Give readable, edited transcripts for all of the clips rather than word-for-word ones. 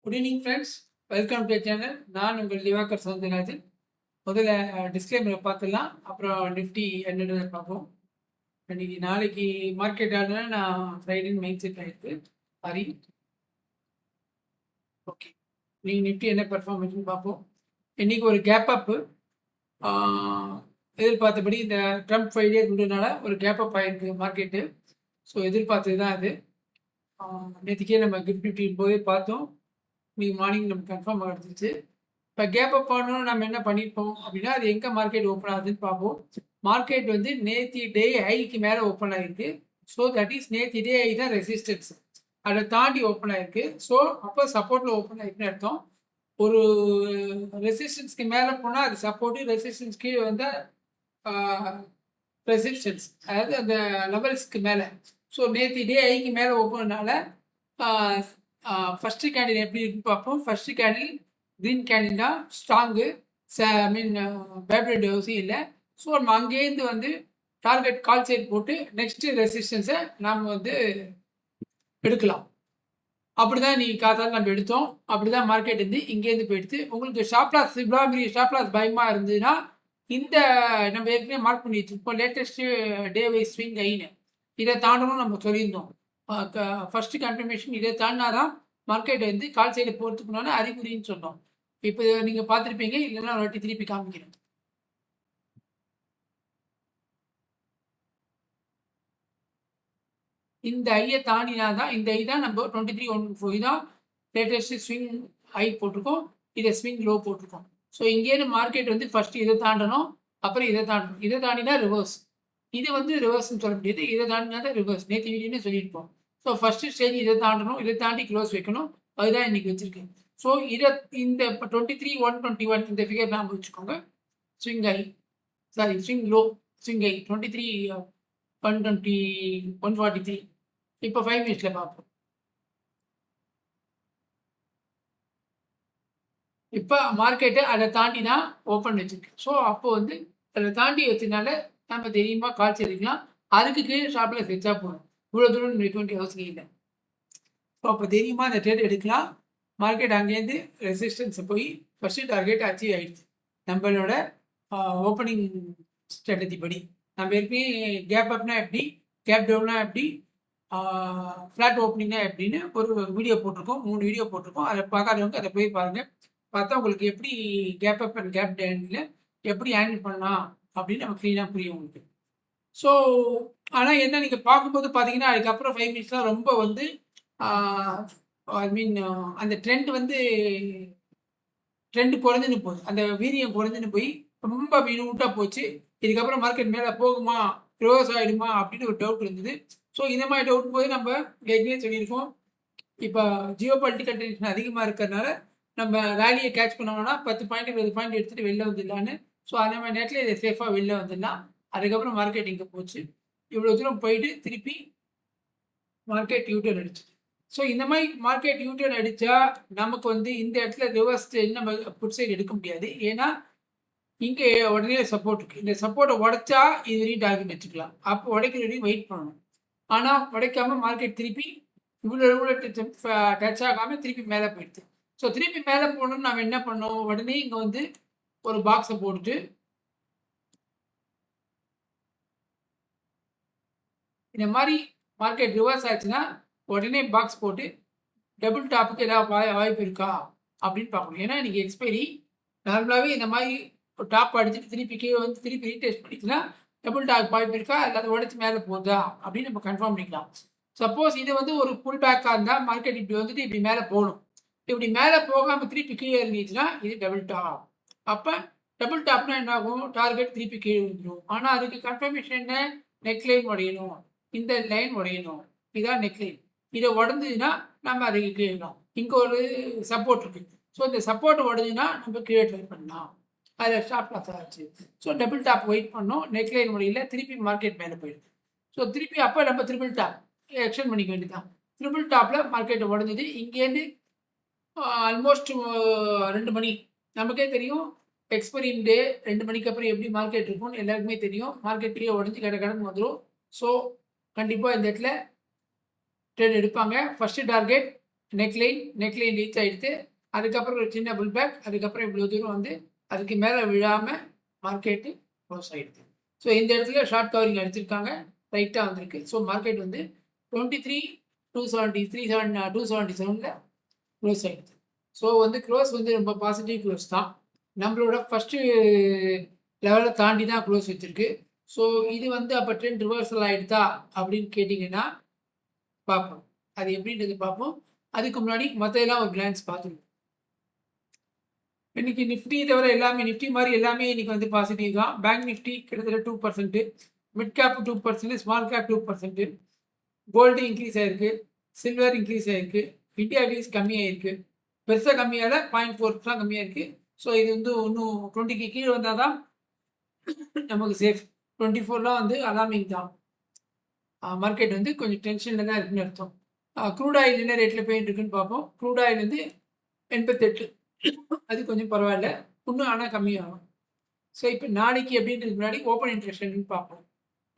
Good evening friends, welcome to channel. நான் உங்கள் திவாகர் சவுந்தரராஜன். முதல்ல டிஸ்க்ளைமரை பார்த்துடலாம், அப்புறம் நிஃப்டி என்னென்னு பார்ப்போம். இன்னைக்கு நாளைக்கு மார்க்கெட் ஆடுனா நான் ஃப்ரைடேன்னு மைண்ட் செட் ஆகிருக்கு. Sorry, okay. நீங்கள் நிஃப்டி என்ன பெர்ஃபார்மன்ஸ்னு பார்ப்போம். இன்றைக்கி ஒரு கேப் அப்பு எதிர்பார்த்தபடி இந்த ட்ரம்ப் ஃபைடே கொண்டதுனால ஒரு கேப் அப் ஆகிருக்கு மார்க்கெட்டு. ஸோ எதிர்பார்த்தது தான் அது. நேற்றுக்கே நம்ம கிஃப்ட் நிஃப்டி போய் பார்த்தோம். இன்னைக்கு மார்னிங் நமக்கு கன்ஃபார்ம் ஆகிடுச்சு. இப்போ கேப் அப் பண்ணணும் நம்ம என்ன பண்ணியிருப்போம் அப்படின்னா, அது எங்கே மார்க்கெட் ஓப்பன் ஆகுதுன்னு பார்ப்போம். மார்க்கெட் வந்து நேற்று டே ஹைக்கு மேலே ஓப்பன் ஆகிருக்கு. ஸோ தட் இஸ் நேற்று டே ஹை தான் ரெசிஸ்டன்ஸ், அதை தாண்டி ஓப்பன் ஆகிருக்கு. ஸோ அப்போ சப்போர்ட்டில் ஓப்பன் ஆகிருக்குன்னு அர்த்தம். ஒரு ரெசிஸ்டன்ஸ்க்கு மேலே போனால் அது சப்போர்ட்டு, ரெசிஸ்டன்ஸ் கீழே வந்தால் ரெசிஸ்டன்ஸ், அதாவது அந்த லெவல்ஸ்க்கு மேலே. ஸோ நேற்று டே ஹைக்கு மேலே ஓப்பனால ஃபஸ்ட்டு கேண்டில் எப்படி இருக்குன்னு பார்ப்போம். ஃபஸ்ட்டு கேண்டில் க்ரீன் கேண்டில் தான் ஸ்ட்ராங்கு. ஐ மீன் பேப்ரேட் அவசியம் இல்லை. ஸோ நம்ம அங்கேருந்து வந்து டார்கெட் கால் சைட் போட்டு நெக்ஸ்ட்டு ரெசிஸ்டன்ஸை நாம் வந்து எடுக்கலாம். அப்படி தான் நீ காத்தாலும் நம்ம எடுத்தோம். அப்படி தான் மார்க்கெட் இருந்து இங்கேருந்து போயிடுது. உங்களுக்கு ஷாப்லாஸ் இவ்வளோ பெரிய ஷாப்லாஸ் பயமாக இருந்ததுன்னா இந்த நம்ம ஏற்கனவே மார்க் பண்ணி வச்சுருப்போம் லேட்டஸ்ட்டு டே வைஸ் ஸ்விங் ஐன்னு. இதை தாண்டணும் நம்ம சொல்லியிருந்தோம். ஃபஸ்ட்டு கன்ஃபர்மேஷன் இதை தாண்டினாதான் மார்க்கெட் வந்து கால் சைடு போகிறதுக்குனால அறிகுறின்னு சொன்னோம். இப்போ நீங்கள் பார்த்துருப்பீங்க, இல்லைன்னா ஒரு வாட்டி திருப்பி காமிக்கிறேன். இந்த ஐயை தாண்டினா தான், இந்த ஐ தான் நம்ம 2314 தான் லேட்டஸ்ட் ஸ்விங் ஹை போட்டிருக்கோம், இதை ஸ்விங் லோ போட்டிருக்கோம். ஸோ இங்கேருந்து மார்க்கெட் வந்து ஃபஸ்ட்டு இதை தாண்டணும், அப்புறம் இதை தாண்டணும். இதை தாண்டினா ரிவர்ஸ், இது வந்து ரிவர்ஸ்ன்னு சொல்ல முடியாது. இதை தாண்டினா தான் ரிவர்ஸ். நேற்று வீடியோன்னு சொல்லியிருப்போம். ஸோ ஃபஸ்ட்டு ஸ்டேஜ் இதை தாண்டணும், இதை தாண்டி க்ளோஸ் வைக்கணும். அதுதான் இன்றைக்கி வச்சுருக்கேன். ஸோ இதை இந்த இப்போ 23,121 இந்த ஃபிகர் தான் வச்சுக்கோங்க. Swing high, sorry swing low, swing high 23,120 143. இப்போ 5 மினிட்ஸில் பார்ப்போம். இப்போ மார்க்கெட்டு அதை தாண்டி தான் ஓப்பன் வச்சுருக்கு. ஸோ அப்போ வந்து அதை தாண்டி வச்சதுனால நம்ம தைரியமாக கால் செய்திக்கலாம். அதுக்கு கீழே ஷாப்பில் செஞ்சா போகணும். இவ்வளோ தூரம் வைக்க வேண்டிய அவசியம் இல்லை. ஸோ அப்போ தைரியமாக அந்த ட்ரேட் எடுக்கலாம். மார்க்கெட் அங்கேருந்து ரெசிஸ்டன்ஸை போய் ஃபஸ்ட்டு டார்கெட் அச்சீவ் ஆகிடுச்சு. நம்மளோட ஓப்பனிங் ஸ்ட்ராட்டஜி படி நம்ம ஏற்கனவே கேப் அப்னா எப்படி, கேப் டவுன்னா எப்படி, ஃப்ளாட் ஓப்பனிங்னா எப்படின்னு ஒரு வீடியோ போட்டிருக்கோம். 3 வீடியோ போட்டிருக்கோம். அதை பார்க்காதவங்க அதை போய் பாருங்கள். பார்த்தா உங்களுக்கு எப்படி கேப் அப் அண்ட் கேப் டவுனில் எப்படி ஹேண்டில் பண்ணலாம் அப்படின்னு நம்ம க்ளீனாக புரியும் உங்களுக்கு. ஸோ ஆனால் என்ன நீங்கள் பார்க்கும்போது பார்த்தீங்கன்னா அதுக்கப்புறம் 5 மினிட்ஸ்லாம் ரொம்ப வந்து ஐ மீன் அந்த ட்ரெண்ட் வந்து ட்ரெண்ட் குறைஞ்சுன்னு போகுது, அந்த வீரியம் குறைஞ்சுன்னு போய் ரொம்ப மினியூட்டாக போச்சு. இதுக்கப்புறம் மார்க்கெட் மேலே போகுமா, க்ளோஸ் ஆகிடுமா அப்படின்னு ஒரு டவுட் இருந்தது. ஸோ இந்த மாதிரி டவுட் போது நம்ம ஏற்கனவே சொல்லியிருக்கோம், இப்போ ஜியோ பொலிட்டிக்கல் டென்ஷன் அதிகமாக இருக்கிறதுனால நம்ம ரேலியை கேட்ச் பண்ணோம்னா 10 பாயிண்ட் 20 பாயிண்ட் எடுத்துகிட்டு வெளில வந்துடலான்னு. ஸோ அந்த மாதிரி நேரத்தில் இதை சேஃபாக வெளில வந்துடலாம். அதுக்கப்புறம் மார்க்கெட் இங்கே போச்சு, இவ்வளோ தூரம் போயிட்டு திருப்பி மார்க்கெட் யூட்டர்ன் அடிச்சு. ஸோ இந்த மாதிரி மார்க்கெட் யூட்டர்ன் அடித்தா நமக்கு வந்து இந்த இடத்துல ரிவர்ஸ் நம்ம புட் சைடு எடுக்க முடியாது. ஏன்னா இங்கே உடனே சப்போர்ட் இருக்குது. இந்த சப்போர்ட்டை உடைச்சா இது வரையும் டார்கெட் வச்சுக்கலாம். அப்போ உடைக்கிற வரையும் வெயிட் பண்ணணும். ஆனால் உடைக்காமல் மார்க்கெட் திருப்பி இவ்வளோ டச் ஆகாமல் திருப்பி மேலே போயிடுது. ஸோ திருப்பி மேலே போகணும்னு நம்ம என்ன பண்ணோம், உடனே இங்கே வந்து ஒரு பாக்ஸை போட்டுட்டு இந்த மாதிரி மார்க்கெட் ரிவர்ஸ் ஆச்சுன்னா உடனே பாக்ஸ் போட்டு டபுள் டாப்புக்கு ஏதாவது வாய்ப்பு இருக்கா அப்படின்னு பார்க்கணும். ஏன்னா இன்றைக்கி எக்ஸ்பைரி நார்மலாகவே இந்த மாதிரி ஒரு டாப் அடிச்சுட்டு திருப்பி கீழே வந்து திருப்பி ரீடெஸ்ட் பண்ணிச்சுன்னா டபுள் டாப் வாய்ப்பு இருக்கா, இல்லாத உடச்சி மேலே போகுதா அப்படின்னு நம்ம கன்ஃபார்ம் பண்ணிக்கலாம். சப்போஸ் இது வந்து ஒரு புல் பேக்காக இருந்தால் மார்க்கெட் இப்படி வந்துட்டு இப்படி மேலே போகணும். இப்படி மேலே போகாமல் திருப்பி கீழே இறங்கிச்சுன்னா இது டபுள் டாப். அப்போ டபுள் டாப்னா என்ன ஆகும், டார்கெட் திருப்பி கீழே வந்துடும். ஆனால் அதுக்கு கன்ஃபர்மேஷன் என்ன, நெக்லைன் உடையணும், இந்த லைன் உடையணும், இதான் நெக்லைன். இதை உடஞ்சுன்னா நம்ம அதுக்கு கீழலாம். இங்கே ஒரு சப்போர்ட் இருக்குது. ஸோ இந்த சப்போர்ட் உடஞ்சுன்னா நம்ம கீழே ட்ரை பண்ணலாம். அதில் ஸ்டாப் லாஸ் ஆச்சு. ஸோ டபுள் டாப் வெயிட் பண்ணோம், நெக்லைன் உடையில திருப்பி மார்க்கெட் மேலே போயிடுது. ஸோ திருப்பி அப்போ நம்ம ட்ரிபிள் டாப் எக்ஸ்டெண்ட் பண்ணிக்க வேண்டியதான். ட்ரிபிள் டாப்பில் மார்க்கெட்டை உடஞ்சிது. இங்கேருந்து ஆல்மோஸ்ட் 2 மணி நமக்கே தெரியும். எக்ஸ்பைரி டே 2 மணிக்கு அப்புறம் எப்படி மார்க்கெட் இருக்கும்னு எல்லாருக்குமே தெரியும். மார்க்கெட்லேயே உடஞ்சி கடந்து வந்துடும். ஸோ கண்டிப்பாக இந்த இடத்துல ட்ரேட் எடுப்பாங்க. ஃபஸ்ட்டு டார்கெட் நெக்லைன் ரீச் ஆகிடுது. அதுக்கப்புறம் ஒரு சின்ன புல் பேக், அதுக்கப்புறம் இவ்வளோ தூரம் வந்து அதுக்கு மேலே விழாமல் மார்க்கெட்டு க்ளோஸ் ஆகிடுது. ஸோ இந்த இடத்துல ஷார்ட் கவரிங் அடிச்சிருக்காங்க, ரைட்டாக வந்திருக்கு. ஸோ மார்க்கெட் வந்து 23,277 க்ளோஸ் ஆகிடுது. ஸோ வந்து க்ளோஸ் வந்து ரொம்ப பாசிட்டிவ் க்ளோஸ் தான். நம்மளோட ஃபஸ்ட்டு லெவலை தாண்டி தான் க்ளோஸ் வச்சுருக்கு. ஸோ இது வந்து அப்போ ட்ரெண்ட் ரிவர்சல் ஆகிடுதா அப்படின்னு கேட்டிங்கன்னா பார்ப்போம். அது எப்படின்றது பார்ப்போம். அதுக்கு முன்னாடி மற்றதெல்லாம் ஒரு கிளான்ஸ் பார்த்துருவோம். இன்னைக்கு நிஃப்டி தவிர எல்லாமே நிஃப்டி மாதிரி எல்லாமே இன்னைக்கு வந்து பாசிட்டிவ் தான். பேங்க் நிஃப்டி கிட்டத்தட்ட 2%, mid cap 2%, small cap 2%, gold increase ஆயிருக்கு, சில்வர் இன்க்ரீஸ் ஆயிருக்கு, இந்தியா வீஸ் கம்மியாயிருக்கு. பெருசாக கம்மியால் 0.4% கம்மியாக இருக்குது. ஸோ இது வந்து இன்னும் 20க்கு கீழே வந்தால் தான் நமக்கு சேஃப். 24லாம் வந்து அலார்மிங் தான். மார்க்கெட் வந்து கொஞ்சம் டென்ஷனில் தான் இருக்குன்னு அர்த்தம். க்ரூட் ஆயில் என்ன ரேட்டில் போயிட்டு இருக்குன்னு பார்ப்போம். க்ரூட் ஆயில் வந்து 88, அது கொஞ்சம் பரவாயில்ல, இன்னும் ஆனால் கம்மியாகும். ஸோ இப்போ நாளைக்கு அப்படின்றதுக்கு முன்னாடி ஓப்பன் இன்ட்ரெஸ்ட்னு பார்ப்போம்.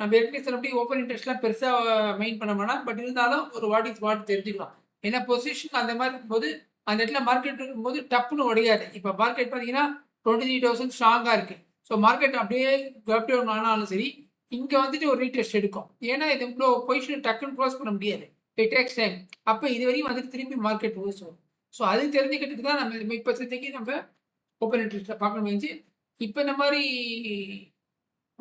நம்ம ஏற்கனவே சொன்னபடி ஓப்பன் இன்ட்ரெஸ்ட்லாம் பெருசாக மெயின் பண்ண வேணாம். பட் இருந்தாலும் ஒரு வாட் இஸ் வாட் தெரிஞ்சுக்கலாம். ஏன்னா பொசிஷன் அந்த மாதிரி இருக்கும்போது அந்த இடத்துல மார்க்கெட் இருக்கும்போது டப்புன்னு உடையாது. இப்போ மார்க்கெட் பார்த்தீங்கன்னா 23,000 ஸ்ட்ராங்காக இருக்குது. ஸோ மார்க்கெட் அப்படியே கப் டவுன் ஆனாலும் சரி, இங்கே வந்துட்டு ஒரு ரீடெஸ்ட் எடுக்கும். ஏன்னா இது இவ்வளோ பொசிஷன் டக்குன்னு க்ளோஸ் பண்ண முடியாது. It takes time. அப்போ இது வரையும் வந்துட்டு திரும்பி மார்க்கெட் க்ளோஸ் வரும். ஸோ அது தெரிஞ்சுக்கிறதுக்கு தான் நம்ம இப்போ சந்தைக்கு நம்ம ஓப்பன் இன்ட்ரெஸ்ட்டை பார்க்கணும் வேண்டிச்சு. இப்போ இந்த மாதிரி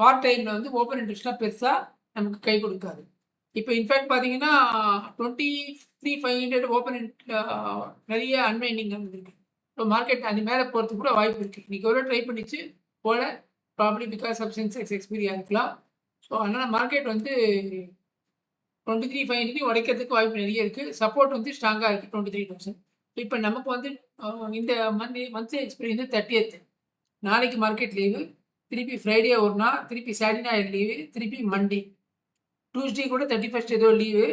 வார் டைமில் வந்து ஓப்பன் இன்ட்ரெஸ்ட்லாம் பெருசாக நமக்கு கை கொடுக்காது. இப்போ இன்ஃபேக்ட் பார்த்தீங்கன்னா 23,500 ஓப்பன் நிறைய அன்வைண்டிங் இருக்குது. ஸோ மார்க்கெட் அது மேலே போகிறதுக்கு கூட வாய்ப்பு இருக்குது. இன்றைக்கி ஒரு ட்ரை பண்ணிச்சு போல், ப்ராப்ளி பிகாஸ் ஆஃப் சென்செக்ஸ் எக்ஸ்பீரியா இருக்கலாம். ஸோ அதனால் மார்க்கெட் வந்து 23,500 உடைக்கிறதுக்கு வாய்ப்பு நிறைய இருக்குது. சப்போர்ட் வந்து ஸ்ட்ராங்காக இருக்குது 23,000. இப்போ நமக்கு வந்து இந்த மந்த்லி எக்ஸ்பீரி வந்து 30th. நாளைக்கு மார்க்கெட் லீவு, திருப்பி ஃப்ரைடே ஒரு நாள், திருப்பி சாட்டர்டே ஞாயிறு லீவு, திருப்பி மண்டே, டியூஸ்டே கூட 31st ஏதோ லீவு.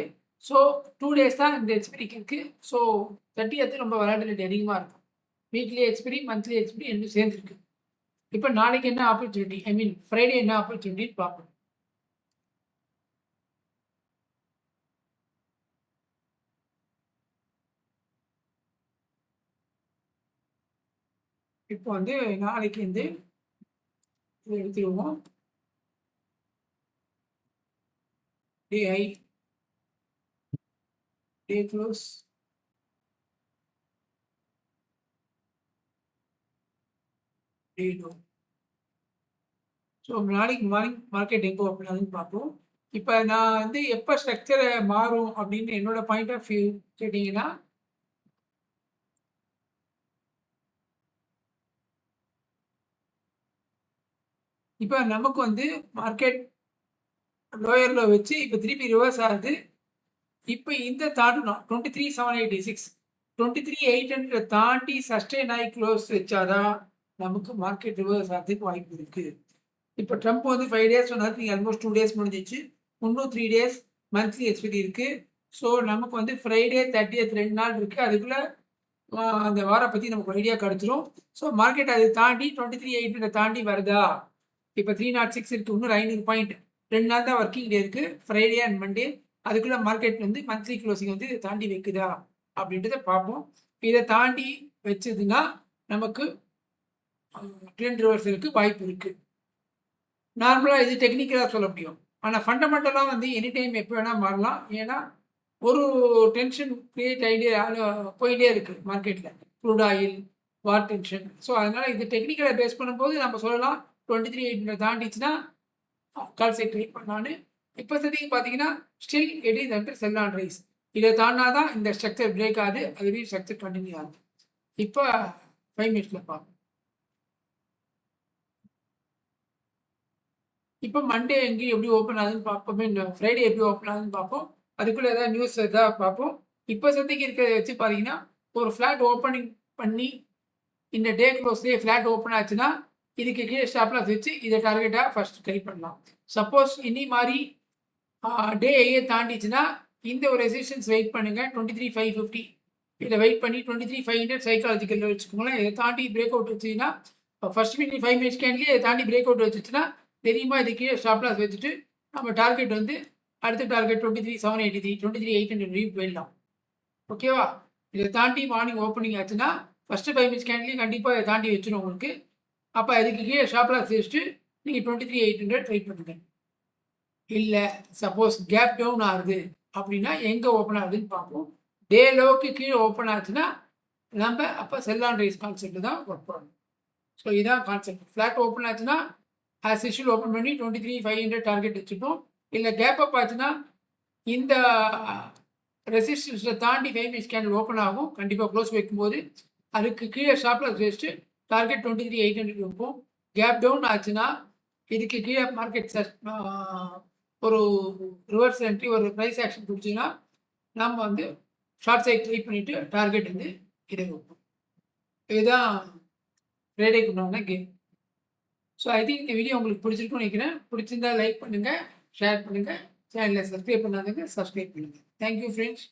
ஸோ 2 days தான் இந்த எக்ஸ்பீரிக்கு இருக்குது. ஸோ 30th ரொம்ப விளையாட்டு அதிகமாக இருக்கும். வீக்லி எக்ஸ்பீரி, மந்த்லி எக்ஸ்பீரி ரெண்டும் சேர்ந்துருக்கு. இப்போ நாளைக்கு என்ன ஆப்பர்ச்சுனிட்டி, ஐ மீன் ஃப்ரைடே என்ன ஆப்பர்ச்சுனிட்டின்னு பார்ப்போம். இப்போ வந்து நாளைக்கு வந்து இதை எடுத்துருவோம். டே ஹை, டே க்ளோஸ், டே லோ. ஸோ நாளைக்கு மார்னிங் மார்க்கெட் எங்கே ஓப்பன் ஆகுதுன்னு பார்ப்போம். இப்போ நான் வந்து எப்போ ஸ்ட்ரக்சரை மாறும் அப்படின்னு என்னோட பாயிண்ட் ஆஃப் வியூ கேட்டிங்கன்னா, இப்போ நமக்கு வந்து மார்க்கெட் லோயரில் வச்சு இப்போ திருப்பி ரிவர்ஸ் ஆகுது. இப்போ இந்த தாண்டணும் 23,786, 23,800 தாண்டி சஸ்டெயின் ஆகி க்ளோஸ் வச்சாதான் நமக்கு மார்க்கெட் ரிவர்ஸ் ஆகிறதுக்கு வாய்ப்பு இருக்குது. இப்போ ட்ரம்ப் வந்து 5 days சொன்னார், நீங்கள் ஆல்மோஸ்ட் 2 days முடிஞ்சிச்சு. இன்னும் 3 days மந்த்லி எக்ஸ்பீரி இருக்குது. ஸோ நமக்கு வந்து ஃப்ரைடே 30th 2 நாள் இருக்குது. அதுக்குள்ளே அந்த வாரம் பற்றி நமக்கு ஐடியா கிடச்சிரும். ஸோ மார்க்கெட் அதை தாண்டி 23,800 தாண்டி வருதா? இப்போ 306 இருக்குது, இன்னும் 500 பாயிண்ட், 2 நாள் தான் ஒர்க்கிங் டே இருக்குது, ஃப்ரைடே அண்ட் மண்டே. அதுக்குள்ளே மார்க்கெட் வந்து மந்த்லி க்ளோசிங் வந்து தாண்டி வைக்குதா அப்படின்றத பார்ப்போம். இதை தாண்டி வச்சதுன்னா நமக்கு ட்ரெண்ட் ரிவர்சலுக்கு வாய்ப்பு இருக்குது. நார்மலாக இது டெக்னிக்கலாக சொல்ல முடியும். ஆனால் ஃபண்டமெண்டலாக வந்து எனி டைம் எப்போ வேணால் மாறலாம். ஏன்னா ஒரு டென்ஷன் க்ரியேட் ஆகிட்டே போயிட்டே இருக்குது மார்க்கெட்டில், க்ரூட் ஆயில், வார் டென்ஷன். ஸோ அதனால் இது டெக்னிக்கலை பேஸ் பண்ணும்போது நம்ம சொல்லலாம் 23,800 தாண்டிச்சுன்னா கால் சைட் ட்ரேட் பண்ணலான்னு. இப்போ சதிக்கு பார்த்தீங்கன்னா still it is under sell on rice. இதை தாண்டா தான் இந்த ஸ்ட்ரக்சர் பிரேக் ஆகுது, அதுலேயும் ஸ்ட்ரக்சர் கண்டினியூ ஆகுது. இப்போ 5 minutesல பார்ப்போம். இப்போ மண்டே எங்கேயும் எப்படி ஓப்பன் ஆகுதுன்னு பார்ப்போம், ஃப்ரைடே எப்படி ஓப்பன் ஆகுதுன்னு பார்ப்போம். அதுக்குள்ளே ஏதாவது நியூஸ் எதாவது பார்ப்போம். இப்போ சந்தைக்கு இருக்கிறத வச்சு பார்த்தீங்கன்னா ஒரு ஃப்ளாட் ஓப்பனிங் பண்ணி இந்த டே க்ளோஸ்லேயே ஃப்ளாட் ஓப்பன் ஆச்சுன்னா இதுக்கு கீழே ஸ்டாப்லாஸ் வச்சு இதை டார்கெட்டாக ஃபர்ஸ்ட் ட்ரை பண்ணலாம். சப்போஸ் இனி மாதிரி டே ஏ தாண்டிச்சுன்னா இந்த ஒரு ரெசிஸ்டன்ஸ் வெயிட் பண்ணுங்கள், 23,550. இதை வெயிட் பண்ணி 23,500 சைக்காலஜிக்கலில் வச்சுக்கோங்களேன். இதை தாண்டி பிரேக் அவுட் வச்சுன்னா ஃபர்ஸ்ட் மினிட் 5 minutes கேன்லேயே இதை தாண்டி பிரேக் அவுட் வச்சுச்சுன்னா தெரியுமா இது கீழே ஸ்டாப்லாஸ் வச்சுட்டு நம்ம டார்கெட் வந்து அடுத்த டார்கெட் 23,783, 23,800 போயிடலாம். ஓகேவா? இதை தாண்டி மார்னிங் ஓப்பனிங் ஆச்சுன்னா ஃபஸ்ட்டு 5 மினிட்ஸ் கேண்ட்லையும் கண்டிப்பாக இதை தாண்டி வச்சிடும் உங்களுக்கு. அப்போ அதுக்கு கீழே ஷாப் லாஸ் வச்சுட்டு நீங்கள் 23,800 ட்ரை பண்ணுங்க. இல்லை சப்போஸ் கேப் டவுன் ஆகுது அப்படின்னா எங்கே ஓப்பன் ஆகுதுன்னு பார்ப்போம். டே லோவுக்கு கீழே ஓப்பன் ஆச்சுன்னா நம்ம அப்போ செல் ஆன் ரைஸ் கான்செப்ட் தான் ஒர்க் பண்ணணும். ஸோ இதான் கான்செப்ட். ஃப்ளாட் ஓப்பன் ஆச்சுன்னா ஆஸ் யூஷுவல் ஓப்பன் பண்ணி 23,500 டார்கெட் வச்சுப்போம். இல்லை கேப் அப் ஆச்சுன்னா இந்த ரெசிஸ்டன்ஸில் தாண்டி 5 மினிட்ஸ் கேண்டில் ஓப்பன் ஆகும். கண்டிப்பாக க்ளோஸ் வைக்கும்போது அதுக்கு கீழே ஷாப்பில் வச்சுட்டு டார்கெட் 23,800 வைப்போம். கேப் டவுன் ஆச்சுன்னா இதுக்கு கீழே மார்க்கெட் ஒரு ரிவர்ஸ் என்ட்ரி ஒரு ப்ரைஸ் ஆக்ஷன் கொடுத்தீங்கன்னா நம்ம வந்து ஷார்ட் சைட் ட்ரை பண்ணிவிட்டு டார்கெட் வந்து இதை வைப்போம். இதுதான் ட்ரேடிங்க்கு உண்டான கேம். ஸோ ஐ திங்க் இந்த வீடியோ உங்களுக்கு பிடிச்சிருக்குன்னு நினைக்கிறேன். பிடிச்சிருந்தா லைக் பண்ணுங்கள், ஷேர் பண்ணுங்கள், சேனலை சப்ஸ்கிரைப் பண்ணாதவங்க சப்ஸ்கிரைப் பண்ணுங்கள். Thank you friends.